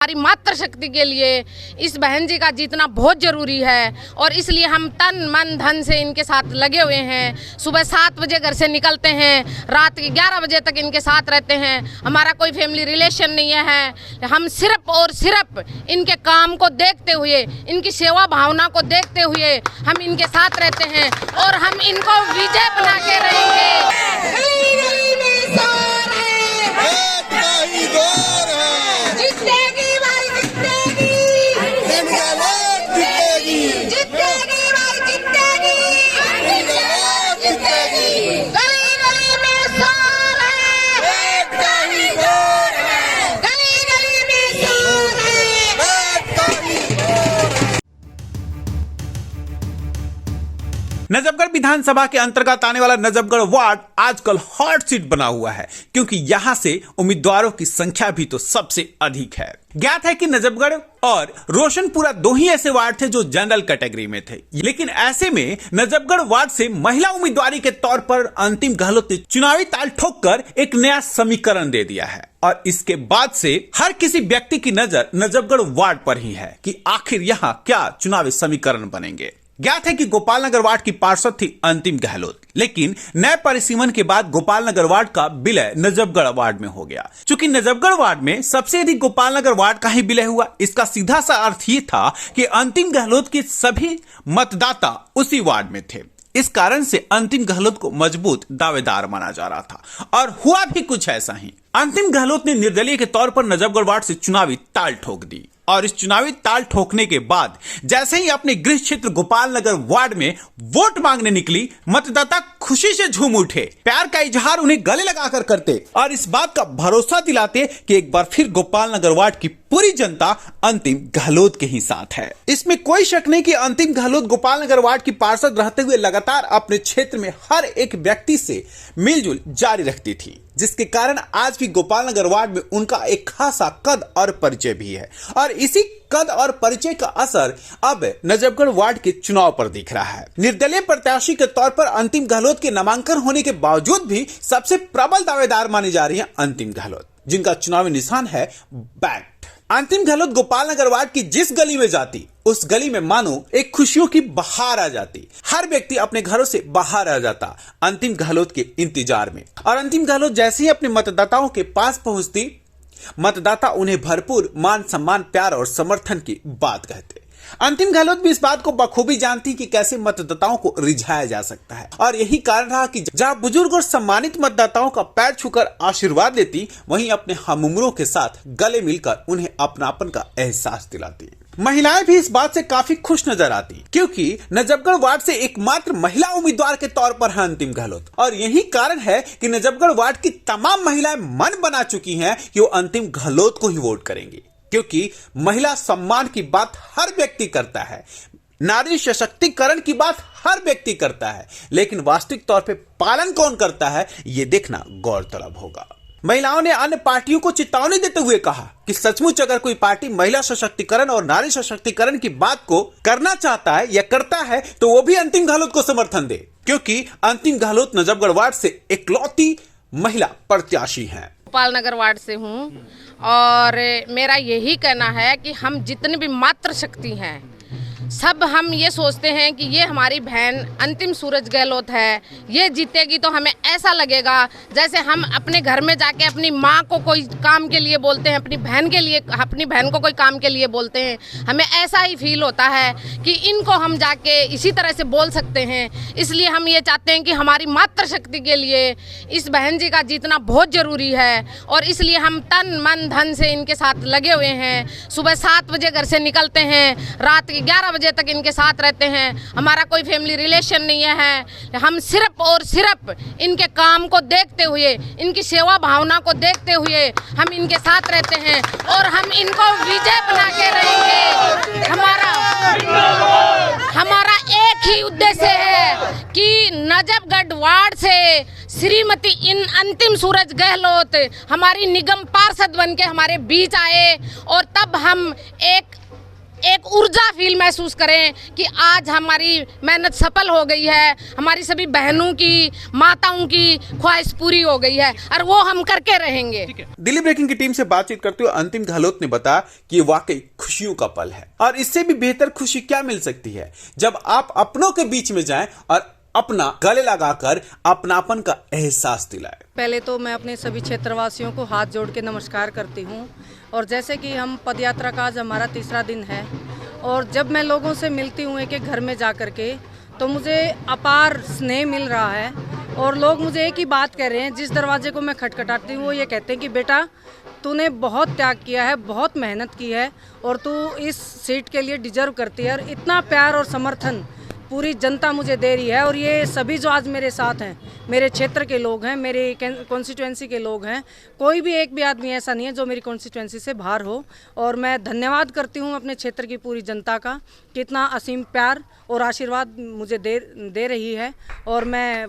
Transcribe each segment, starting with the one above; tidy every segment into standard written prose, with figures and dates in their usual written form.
हमारी मातृशक्ति के लिए इस बहन जी का जीतना बहुत ज़रूरी है और इसलिए हम तन मन धन से इनके साथ लगे हुए हैं। सुबह 7 बजे घर से निकलते हैं, रात के 11 बजे तक इनके साथ रहते हैं। हमारा कोई फैमिली रिलेशन नहीं है। हम सिर्फ और सिर्फ इनके काम को देखते हुए, इनकी सेवा भावना को देखते हुए हम इनके साथ रहते हैं और हम इनको विजय बना के रहेंगे। नजफगढ़ विधानसभा के अंतर्गत आने वाला नजफगढ़ वार्ड आजकल हॉट सीट बना हुआ है, क्योंकि यहां से उम्मीदवारों की संख्या भी तो सबसे अधिक है। ज्ञात है कि नजफगढ़ और रोशनपुरा दो ही ऐसे वार्ड थे जो जनरल कैटेगरी में थे, लेकिन ऐसे में नजफगढ़ वार्ड से महिला उम्मीदवारी के तौर पर अंतिम गहलोत ने चुनावी ताल ठोककर एक नया समीकरण दे दिया है और इसके बाद से हर किसी व्यक्ति की नजर नजफगढ़ वार्ड पर ही है कि आखिर यहाँ क्या चुनावी समीकरण बनेंगे। ज्ञात है कि गोपाल नगर वार्ड की पार्षद थी अंतिम गहलोत, लेकिन नए परिसीमन के बाद गोपाल नगर वार्ड का विलय नजफगढ़ वार्ड में हो गया। चूंकि नजफगढ़ वार्ड में सबसे अधिक गोपाल नगर वार्ड का ही विलय हुआ, इसका सीधा सा अर्थ ये था कि अंतिम गहलोत के सभी मतदाता उसी वार्ड में थे। इस कारण से अंतिम गहलोत को मजबूत दावेदार माना जा रहा था और हुआ भी कुछ ऐसा ही। अंतिम गहलोत ने निर्दलीय के तौर पर नजफगढ़ वार्ड से चुनावी ताल ठोक दी और इस चुनावी ताल ठोकने के बाद जैसे ही अपने गृह क्षेत्र गोपाल नगर वार्ड में वोट मांगने निकली, मतदाता खुशी से झूम उठे, प्यार का इजहार उन्हें गले लगाकर करते और इस बात का भरोसा दिलाते कि एक बार फिर गोपाल नगर वार्ड की पूरी जनता अंतिम गहलोत के ही साथ है। इसमें कोई शक नहीं कि अंतिम गहलोत गोपाल नगर वार्ड की पार्षद रहते हुए लगातार अपने क्षेत्र में हर एक व्यक्ति से मिलजुल जारी रखती थी, जिसके कारण आज भी गोपाल नगर वार्ड में उनका एक खासा कद और परिचय भी है और इसी कद और परिचय का असर अब नजफगढ़ वार्ड के चुनाव पर दिख रहा है। निर्दलीय प्रत्याशी के तौर पर अंतिम गहलोत के नामांकन होने के बावजूद भी सबसे प्रबल दावेदार मानी जा रही है अंतिम गहलोत, जिनका चुनावी निशान है बैट। अंतिम गहलोत गोपाल नगर वार्ड की जिस गली में जाती, उस गली में मानो एक खुशियों की बहार आ जाती। हर व्यक्ति अपने घरों से बाहर आ जाता अंतिम गहलोत के इंतजार में और अंतिम गहलोत जैसे ही अपने मतदाताओं के पास पहुंचती, मतदाता उन्हें भरपूर मान सम्मान, प्यार और समर्थन की बात कहते। अंतिम गहलोत भी इस बात को बखूबी जानती कि कैसे मतदाताओं को रिझाया जा सकता है और यही कारण रहा कि जहां बुजुर्ग और सम्मानित मतदाताओं का पैर छूकर आशीर्वाद लेती, वहीं अपने हमउम्रों के साथ गले मिलकर उन्हें अपनापन का एहसास दिलाती। महिलाएं भी इस बात से काफी खुश नजर आती, क्योंकि नजफगढ़ वार्ड से एकमात्र महिला उम्मीदवार के तौर पर है अंतिम गहलोत और यही कारण है कि नजफगढ़ वार्ड की तमाम महिलाएं मन बना चुकी हैं कि वो अंतिम गहलोत को ही वोट करेंगी, क्योंकि महिला सम्मान की बात हर व्यक्ति करता है, नारी सशक्तिकरण की बात हर व्यक्ति करता है, लेकिन वास्तविक तौर पे पालन कौन करता है, ये देखना गौरतलब होगा। महिलाओं ने अन्य पार्टियों को चेतावनी देते हुए कहा कि सचमुच अगर कोई पार्टी महिला सशक्तिकरण और नारी सशक्तिकरण की बात को करना चाहता है या करता है तो वो भी अंतिम गहलोत को समर्थन दे, क्योंकि अंतिम गहलोत नजफगढ़ वार्ड से इकलौती महिला प्रत्याशी हैं। गोपाल नगर वार्ड से हूँ और मेरा यही कहना है कि हम जितने भी मातृशक्ति हैं, सब हम ये सोचते हैं कि ये हमारी बहन अंतिम सूरज गहलोत है, ये जीतेगी तो हमें ऐसा लगेगा जैसे हम अपने घर में जाके अपनी माँ को कोई काम के लिए बोलते हैं, अपनी बहन को कोई काम के लिए बोलते हैं, हमें ऐसा ही फील होता है कि इनको हम जाके इसी तरह से बोल सकते हैं। इसलिए हम ये चाहते हैं कि हमारी मातृशक्ति के लिए इस बहन जी का जीतना बहुत ज़रूरी है और इसलिए हम तन मन धन से इनके साथ लगे हुए हैं। सुबह 7 बजे घर से निकलते हैं, रात के 11 बजे तक इनके साथ रहते हैं। हमारा कोई फैमिली रिलेशन नहीं है। हम सिर्फ और सिर्फ इनके काम को देखते हुए, इनकी सेवा भावना को देखते हुए हम इनके साथ रहते हैं और हम इनको विजय बना के रहेंगे। हमारा एक ही उद्देश्य है कि नजफगढ़ वार्ड से श्रीमती इन अंतिम सूरज गहलोत हमारी निगम पार्षद बन के हमारे बीच आए और तब हम एक एक ऊर्जा फील महसूस करें कि आज हमारी मेहनत सफल हो गई है, हमारी सभी बहनों की, माताओं की ख्वाहिश पूरी हो गई है और वो हम करके रहेंगे। दिल्ली ब्रेकिंग की टीम से बातचीत करते हुए अंतिम गहलोत ने बताया कि ये वाकई खुशियों का पल है और इससे भी बेहतर खुशी क्या मिल सकती है जब आप अपनों के बीच में जाएं और अपना गले लगाकर अपनापन का एहसास दिलाए। पहले तो मैं अपने सभी क्षेत्रवासियों को हाथ जोड़ के नमस्कार करती हूँ और जैसे कि हम पदयात्रा का आज हमारा तीसरा दिन है और जब मैं लोगों से मिलती हूँ एक एक घर में जा कर के तो मुझे अपार स्नेह मिल रहा है और लोग मुझे एक ही बात कह रहे हैं, जिस दरवाजे को मैं खटखटाती हूँ वो ये कहते हैं कि बेटा तूने बहुत त्याग किया है, बहुत मेहनत की है और तू इस सीट के लिए डिजर्व करती है। और इतना प्यार और समर्थन पूरी जनता मुझे दे रही है और ये सभी जो आज मेरे साथ हैं, मेरे क्षेत्र के लोग हैं, मेरे कॉन्स्टिट्यूएंसी के लोग हैं, कोई भी एक भी आदमी ऐसा नहीं है जो मेरी कॉन्स्टिट्यूएंसी से बाहर हो। और मैं धन्यवाद करती हूँ अपने क्षेत्र की पूरी जनता का कि इतना असीम प्यार और आशीर्वाद मुझे दे रही है। और मैं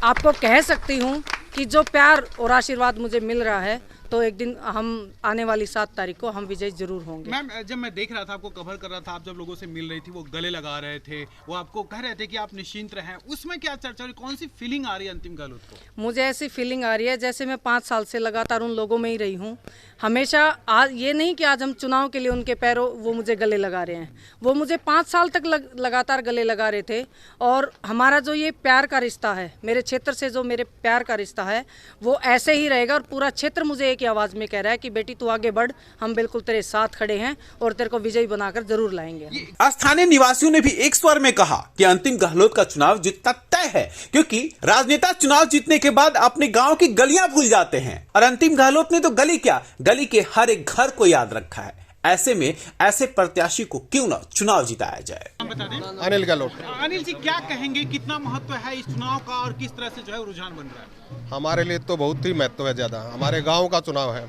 आपको कह सकती हूँ कि जो प्यार और आशीर्वाद मुझे मिल रहा है तो एक दिन हम आने वाली 7 तारीख को हम विजयी जरूर होंगे। मैम, जब मैं देख रहा था, आपको कवर कर रहा था, आप जब लोगों से मिल रही थी, वो गले लगा रहे थे, वो आपको कह रहे थे कि आप निश्चिंत रहें, उसमें क्या चर्चा हुई, कौन सी फीलिंग आ रही है अंतिम गहलोत को? मुझे ऐसी फीलिंग आ रही है जैसे मैं 5 साल से लगातार उन लोगों में ही रही हूँ। हमेशा आज ये नहीं कि आज हम चुनाव के लिए उनके पैरों वो मुझे गले लगा रहे हैं, वो मुझे 5 साल तक लगातार गले लगा रहे थे। और हमारा जो ये प्यार का रिश्ता है, मेरे क्षेत्र से जो मेरे प्यार का रिश्ता है वो ऐसे ही रहेगा और पूरा क्षेत्र मुझे एक ही आवाज़ में कह रहा है कि बेटी तू आगे बढ़, हम बिल्कुल तेरे साथ खड़े हैं और तेरे को विजयी बनाकर जरूर लाएंगे। स्थानीय निवासियों ने भी एक स्वर में कहा कि अंतिम गहलोत का चुनाव जीतना तय है, क्योंकि राजनेता चुनाव जीतने के बाद अपने गांव की गलियां भूल जाते हैं और अंतिम गहलोत ने तो गली क्या, गली के हर एक घर को याद रखा है। ऐसे में ऐसे प्रत्याशी को क्यों ना चुनाव जिताया जाए। अनिल गहलोत। अनिल जी, क्या कहेंगे, कितना महत्व है इस चुनाव का और किस तरह से जो है रुझान बन रहा है? हमारे लिए तो बहुत ही महत्व है, ज़्यादा हमारे गांव का चुनाव है,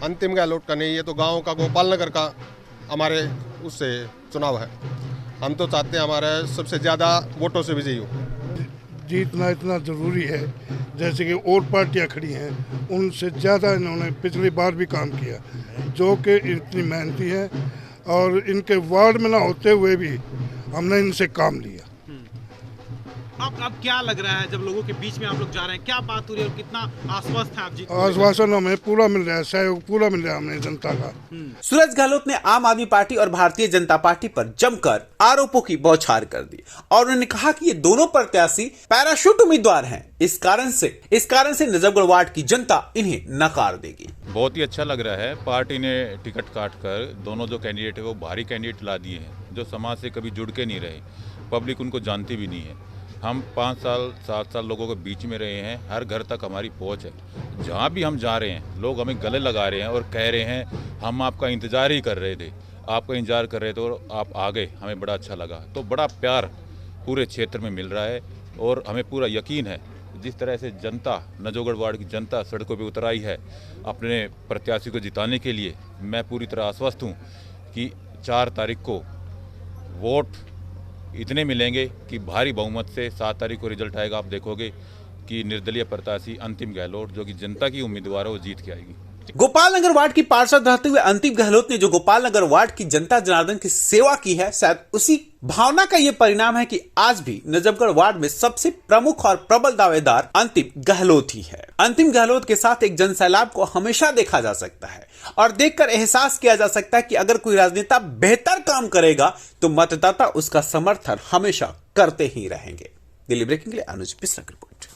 अंतिम गहलोत का नहीं। ये तो गांव का, गोपाल नगर का हमारे उससे चुनाव है। हम तो चाहते हैं हमारे सबसे ज़्यादा वोटों से विजयी हो। जीतना इतना ज़रूरी है, जैसे कि और पार्टियां खड़ी हैं उनसे ज़्यादा इन्होंने पिछली बार भी काम किया, जो कि इतनी मेहनती है और इनके वार्ड में ना होते हुए भी हमने इनसे काम लिया। अब क्या लग रहा है जब लोगों के बीच में आप लोग जा रहे हैं, क्या बात हो रही है और कितना आश्वस्त है आप जीत? आश्वासन हमें पूरा मिल रहा है, सहयोग पूरा मिल रहा है हमें जनता का। सूरज गहलोत ने आम आदमी पार्टी और भारतीय जनता पार्टी पर जमकर आरोपों की बौछार कर दी और उन्होंने कहा कि ये दोनों प्रत्याशी पैराशूट उम्मीदवार हैं। इस कारण से नजफगढ़ वार्ड की जनता इन्हें नकार देगी। बहुत ही अच्छा लग रहा है, पार्टी ने टिकट काट कर दोनों जो कैंडिडेट है वो भारी कैंडिडेट ला दिए हैं, जो समाज से कभी जुड़ के नहीं रहे, पब्लिक उनको जानती भी नहीं है। हम 5 साल 7 साल लोगों के बीच में रहे हैं, हर घर तक हमारी पहुंच है। जहां भी हम जा रहे हैं लोग हमें गले लगा रहे हैं और कह रहे हैं हम आपका इंतज़ार ही कर रहे थे, आपका इंतज़ार कर रहे थे और आप आ गए, हमें बड़ा अच्छा लगा। तो बड़ा प्यार पूरे क्षेत्र में मिल रहा है और हमें पूरा यकीन है जिस तरह से जनता, नजफगढ़ वार्ड की जनता सड़कों पर उतर आई है अपने प्रत्याशी को जिताने के लिए, मैं पूरी तरह आश्वस्त हूँ कि 4 तारीख को वोट इतने मिलेंगे कि भारी बहुमत से 7 तारीख को रिजल्ट आएगा। आप देखोगे कि निर्दलीय प्रत्याशी अंतिम गहलोत, जो कि जनता की उम्मीदवार है, वो जीत के आएगी। गोपाल नगर वार्ड की पार्षद रहते हुए अंतिम गहलोत ने जो गोपाल नगर वार्ड की जनता जनार्दन की सेवा की है, शायद उसी भावना का ये परिणाम है कि आज भी नजफगढ़ वार्ड में सबसे प्रमुख और प्रबल दावेदार अंतिम गहलोत ही है। अंतिम गहलोत के साथ एक जनसैलाब को हमेशा देखा जा सकता है और देखकर एहसास किया जा सकता है कि अगर कोई राजनेता बेहतर काम करेगा तो मतदाता उसका समर्थन हमेशा करते ही रहेंगे। दिल्ली ब्रेकिंग के लिए अनुज मिश्रा की रिपोर्ट।